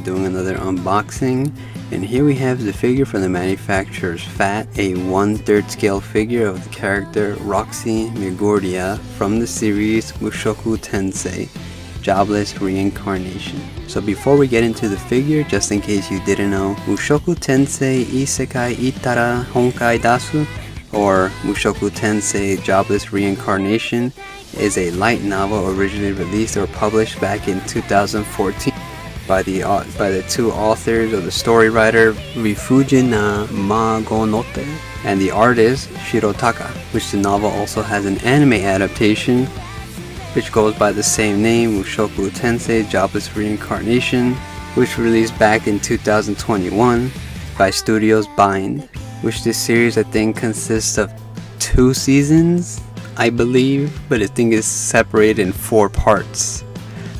doing another unboxing, and here we have the figure from the manufacturer's Phat, a 1/3 scale figure of the character Roxy Migurdia from the series Mushoku Tensei, Jobless Reincarnation. So before we get into the figure, just in case you didn't know, Mushoku Tensei Isekai Itara Honkai Dasu, or Mushoku Tensei Jobless Reincarnation, is a light novel originally released or published back in 2014 by the two authors of the story writer Rifujin Magonote and the artist Shirotaka, which the novel also has an anime adaptation which goes by the same name, Mushoku Tensei Jobless Reincarnation, which released back in 2021 by Studios Bind, which this series I think consists of 2 seasons, I believe, but I think it's separated in 4 parts.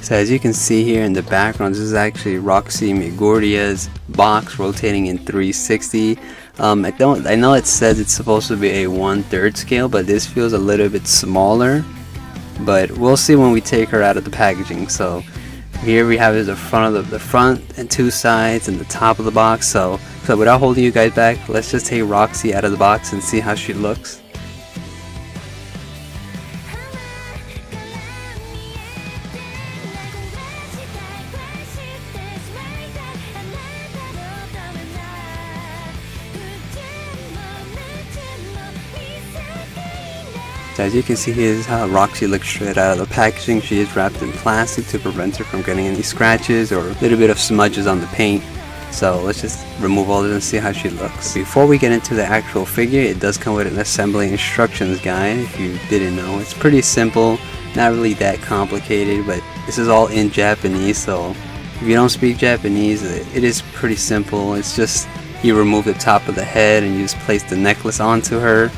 So as you can see here in the background, this is actually Roxy Migurdia's box rotating in 360. I know it says it's supposed to be a 1/3 scale, but this feels a little bit smaller, but we'll see when we take her out of the packaging. So here we have is the front and 2 sides and the top of the box. So without holding you guys back, let's just take Roxy out of the box and see how she looks. So as you can see, here is how Roxy looks straight out of the packaging. She is wrapped in plastic to prevent her from getting any scratches or a little bit of smudges on the paint. So let's just remove all this and see how she looks. Before we get into the actual figure, it does come with an assembly instructions guide. If you didn't know, it's pretty simple, not really that complicated, but this is all in Japanese, so if you don't speak Japanese, it is pretty simple. It's just you remove the top of the head and you just place the necklace onto her.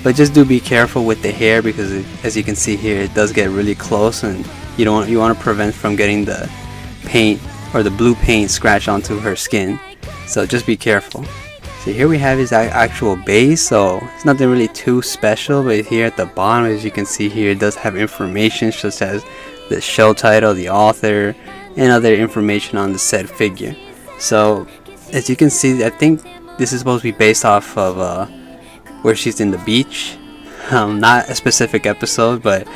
But just do be careful with the hair, because as you can see here, it does get really close, and you want to prevent from getting the paint or the blue paint scratch onto her skin. So just be careful. So here we have his actual base. So it's nothing really too special, but here at the bottom, as you can see here, it does have information such as the show title, the author, and other information on the said figure. So as you can see, I think this is supposed to be based off of where she's in the beach, not a specific episode, but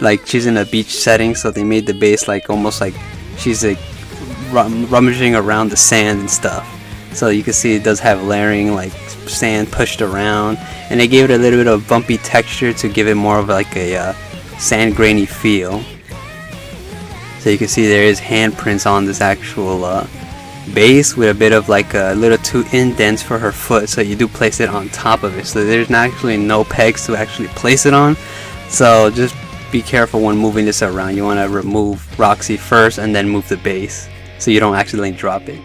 like she's in a beach setting, so they made the base like almost like she's like rummaging around the sand and stuff. So you can see it does have layering, like sand pushed around, and they gave it a little bit of bumpy texture to give it more of like a sand grainy feel. So you can see there is handprints on this actual base with a bit of like a little 2 indents for her foot, so you do place it on top of it, so there's actually no pegs to actually place it on. So just be careful when moving this around. You want to remove Roxy first and then move the base so you don't accidentally drop it.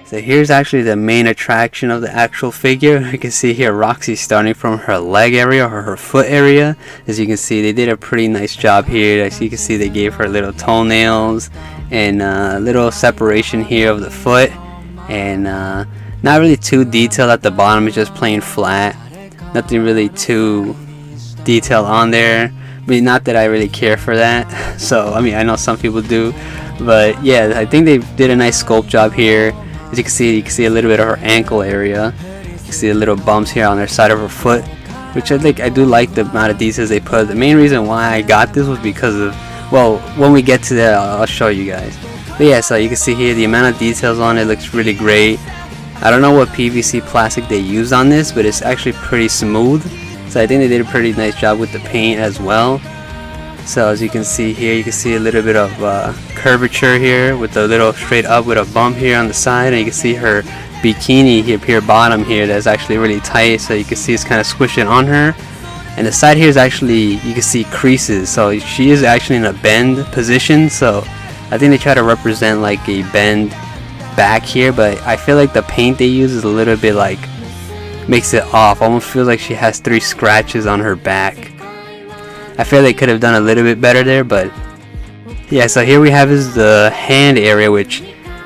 So here's actually the main attraction of the actual figure. You can see here Roxy starting from her leg area or her foot area. As you can see, they did a pretty nice job here. As you can see, they gave her little toenails and a little separation here of the foot, and not really too detailed at the bottom. It's just plain flat, nothing really too detailed on there. I mean, not that I really care for that. So I mean, I know some people do, but yeah, I think they did a nice sculpt job here. As you can see a little bit of her ankle area. You can see the little bumps here on the side of her foot, which I do like the amount of details they put. The main reason why I got this was because of, well, when we get to that, I'll show you guys. But yeah, so you can see here the amount of details on it looks really great. I don't know what PVC plastic they used on this, but it's actually pretty smooth. So I think they did a pretty nice job with the paint as well. So as you can see here, you can see a little bit of curvature here with a little straight up with a bump here on the side, and you can see her bikini here bottom here that's actually really tight, so you can see it's kind of squishing on her. And the side here is actually, you can see creases, so she is actually in a bend position. So I think they try to represent like a bend back here, but I feel like the paint they use is a little bit like makes it off. Almost feels like she has 3 scratches on her back. I feel they could have done a little bit better there, but yeah. So here we have is the hand area, which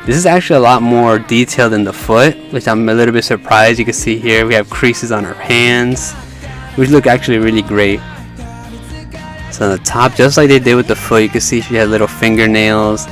this is actually a lot more detailed than the foot, which I'm a little bit surprised. You can see here we have creases on her hands, which look actually really great. So on the top, just like they did with the foot, you can see she has little fingernails,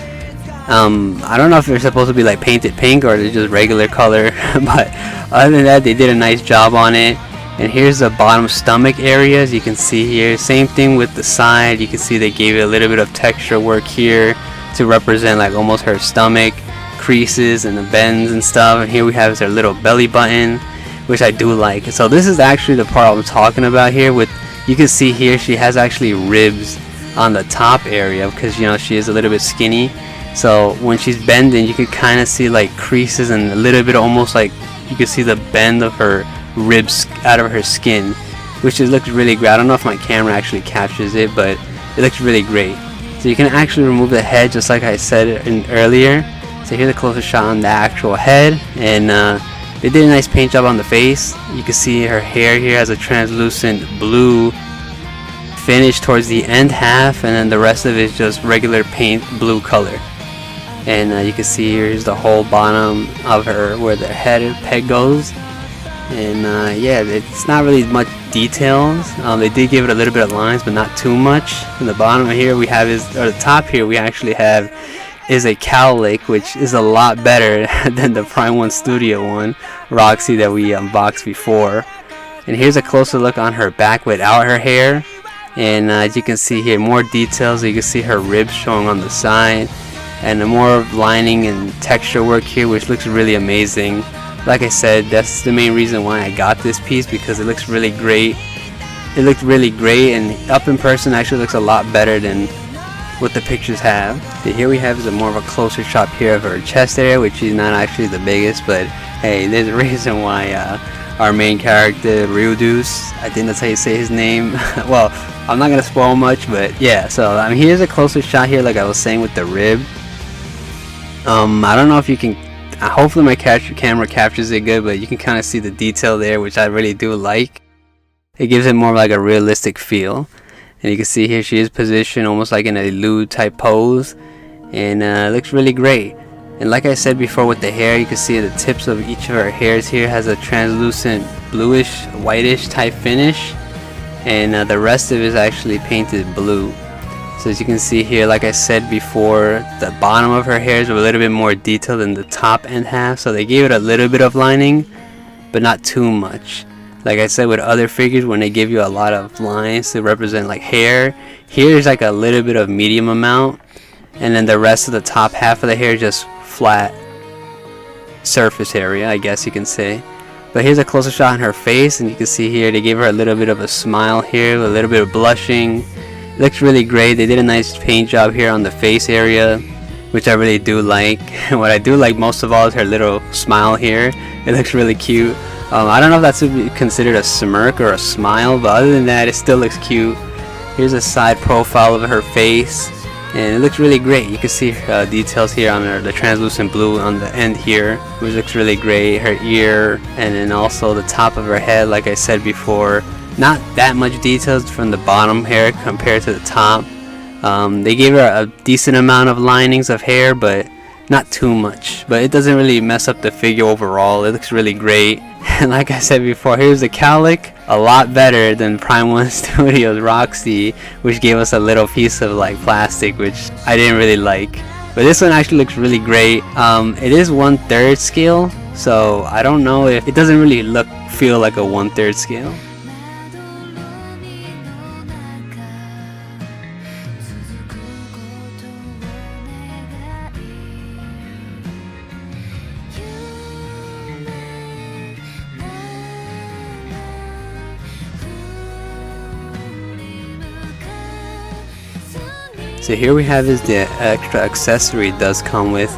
I don't know if they're supposed to be like painted pink or they're just regular color, but other than that, they did a nice job on it. And here's the bottom stomach area, as you can see here. Same thing with the side. You can see they gave it a little bit of texture work here to represent like almost her stomach creases and the bends and stuff. And here we have her little belly button, which I do like. So this is actually the part I'm talking about here. With, you can see here she has actually ribs on the top area because, you know, she is a little bit skinny. So when she's bending, you can kind of see like creases and a little bit almost like you can see the bend of her ribs out of her skin, which looks really great. I don't know if my camera actually captures it, but it looks really great. So you can actually remove the head just like I said earlier. So here's a closer shot on the actual head, and they did a nice paint job on the face. You can see her hair here has a translucent blue finish towards the end half, and then the rest of it is just regular paint blue color. And you can see here's the whole bottom of her where the head peg goes. And yeah, it's not really much details. They did give it a little bit of lines, but not too much. And the bottom here we have is, or the top here we actually have is a cowlick, which is a lot better than the Prime 1 Studio one, Roxy, that we unboxed before. And here's a closer look on her back without her hair. And as you can see here, more details. You can see her ribs showing on the side, and more lining and texture work here, which looks really amazing. Like I said, that's the main reason why I got this piece, because it looks really great. It looked really great, and up in person actually looks a lot better than what the pictures have. So here we have is a more of a closer shot here of her chest area, which is not actually the biggest, but hey, there's a reason why our main character, Ryudeus, I think that's how you say his name. Well, I'm not gonna spoil much, but yeah. So I mean, here's a closer shot here, like I was saying with the rib. I don't know if you can. Hopefully my camera captures it good, but you can kind of see the detail there, which I really do like. It gives it more like a realistic feel. And you can see here she is positioned almost like in a lewd type pose, and it looks really great. And like I said before with the hair, you can see the tips of each of her hairs here has a translucent bluish whitish type finish, and the rest of it is actually painted blue. So as you can see here, like I said before, the bottom of her hairs are a little bit more detailed than the top end half, so they gave it a little bit of lining, but not too much. Like I said with other figures, when they give you a lot of lines to represent like hair, here's like a little bit of medium amount, and then the rest of the top half of the hair just flat surface area, I guess you can say. But here's a closer shot on her face, and you can see here they gave her a little bit of a smile here, a little bit of blushing. It looks really great. They did a nice paint job here on the face area, which I really do like. What I do like most of all is her little smile here. It looks really cute. I don't know if that's considered a smirk or a smile, but other than that, it still looks cute. Here's a side profile of her face, and it looks really great. You can see details here on the translucent blue on the end here, which looks really great. Her ear, and then also the top of her head, like I said before. Not that much details from the bottom hair compared to the top. They gave her a decent amount of linings of hair, but not too much. But it doesn't really mess up the figure overall. It looks really great. And like I said before, here's the cowlick. A lot better than Prime 1 Studios Roxy, which gave us a little piece of like plastic, which I didn't really like. But this one actually looks really great. It is 1/3 scale, so I don't know if it doesn't really feel like a 1/3 scale. So here we have is the extra accessory it does come with.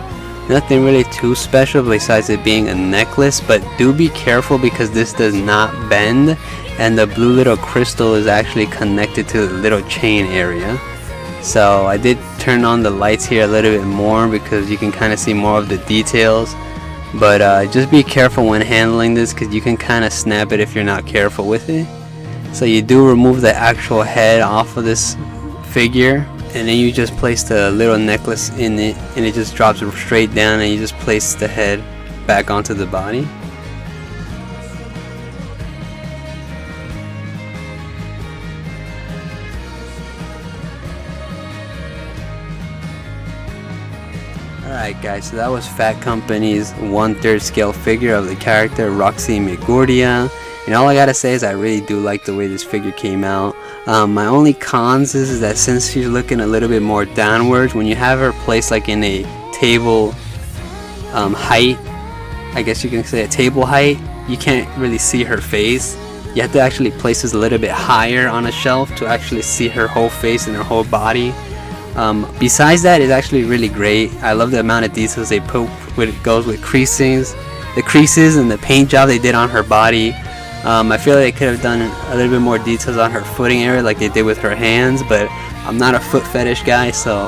Nothing really too special besides it being a necklace, but do be careful because this does not bend, and the blue little crystal is actually connected to the little chain area. So I did turn on the lights here a little bit more because you can kind of see more of the details, but just be careful when handling this because you can kind of snap it if you're not careful with it. So you do remove the actual head off of this figure, and then you just place the little necklace in it, and it just drops straight down, and you just place the head back onto the body. Alright guys, so that was Phat Company's 1/3 scale figure of the character Roxy Migurdia. And all I gotta say is I really do like the way this figure came out. My only cons is that since she's looking a little bit more downwards, when you have her placed like in a table height, I guess you can say a table height, you can't really see her face. You have to actually place this a little bit higher on a shelf to actually see her whole face and her whole body. Besides that, it's actually really great. I love the amount of details they put when it goes with the creases and the paint job they did on her body. I feel like they could have done a little bit more details on her footing area like they did with her hands, but I'm not a foot fetish guy, so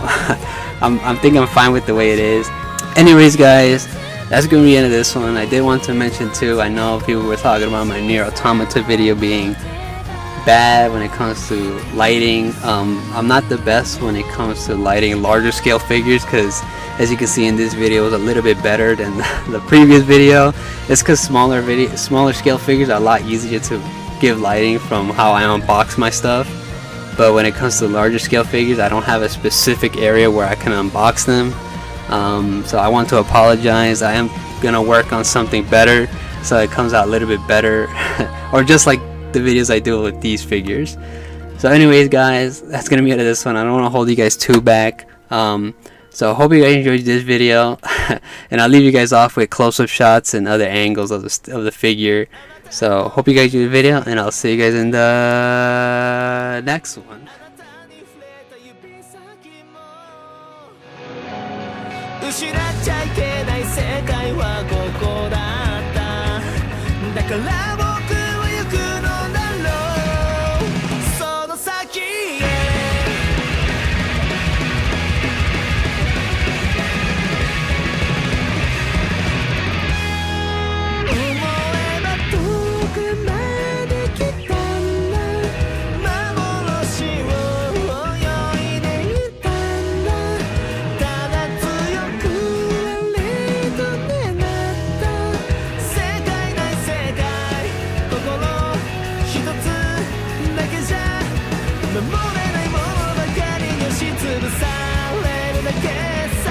I think I'm fine with the way it is. Anyways guys, that's gonna be the end of this one. I did want to mention too, I know people were talking about my Nier Automata video being bad when it comes to lighting. I'm not the best when it comes to lighting larger scale figures, because as you can see in this video, it was a little bit better than the previous video. It's because smaller scale figures are a lot easier to give lighting from how I unbox my stuff. But when it comes to larger scale figures, I don't have a specific area where I can unbox them. So I want to apologize. I am gonna work on something better so it comes out a little bit better or just like the videos I do with these figures. So anyways guys, that's gonna be it of this one. I don't want to hold you guys too back. So I hope you guys enjoyed this video and I'll leave you guys off with close-up shots and other angles of the figure. So hope you guys enjoyed the video, and I'll see you guys in the next one. 失っちゃいけない世界はここだった。だから僕は行くのだろう、その先へ。思えば遠くまで来たんだ、幻を泳いでいたんだ。ただ強く守れないものばかりに押しつぶされるだけさ。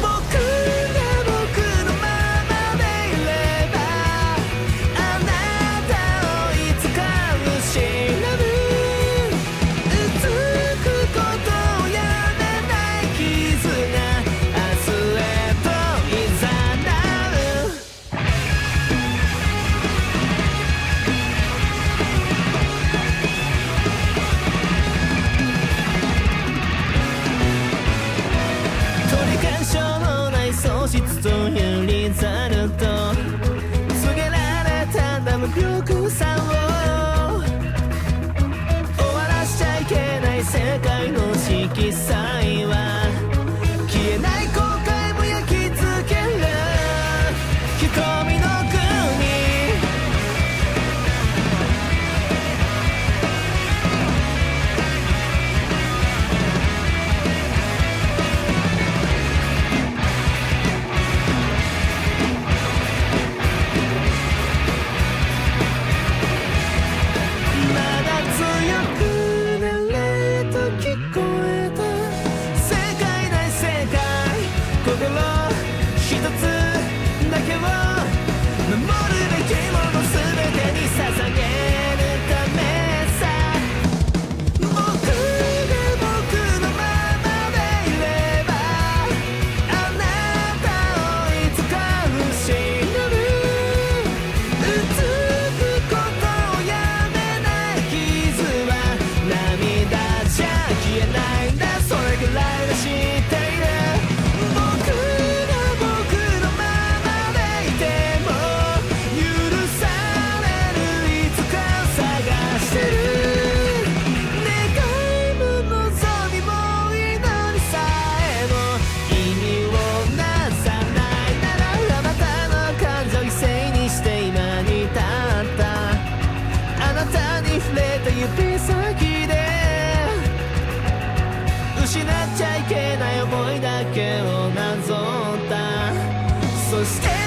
僕が僕のままでいれば、あなたをいつか失う。うつくことをやめない傷が明日へといざなう。喪失というリザルト、告げられたんだ無力さを。終わらしちゃいけない世界の色彩は、消えない後悔も焼き付ける瞳の国。失っちゃいけない思いだけをなぞった。そして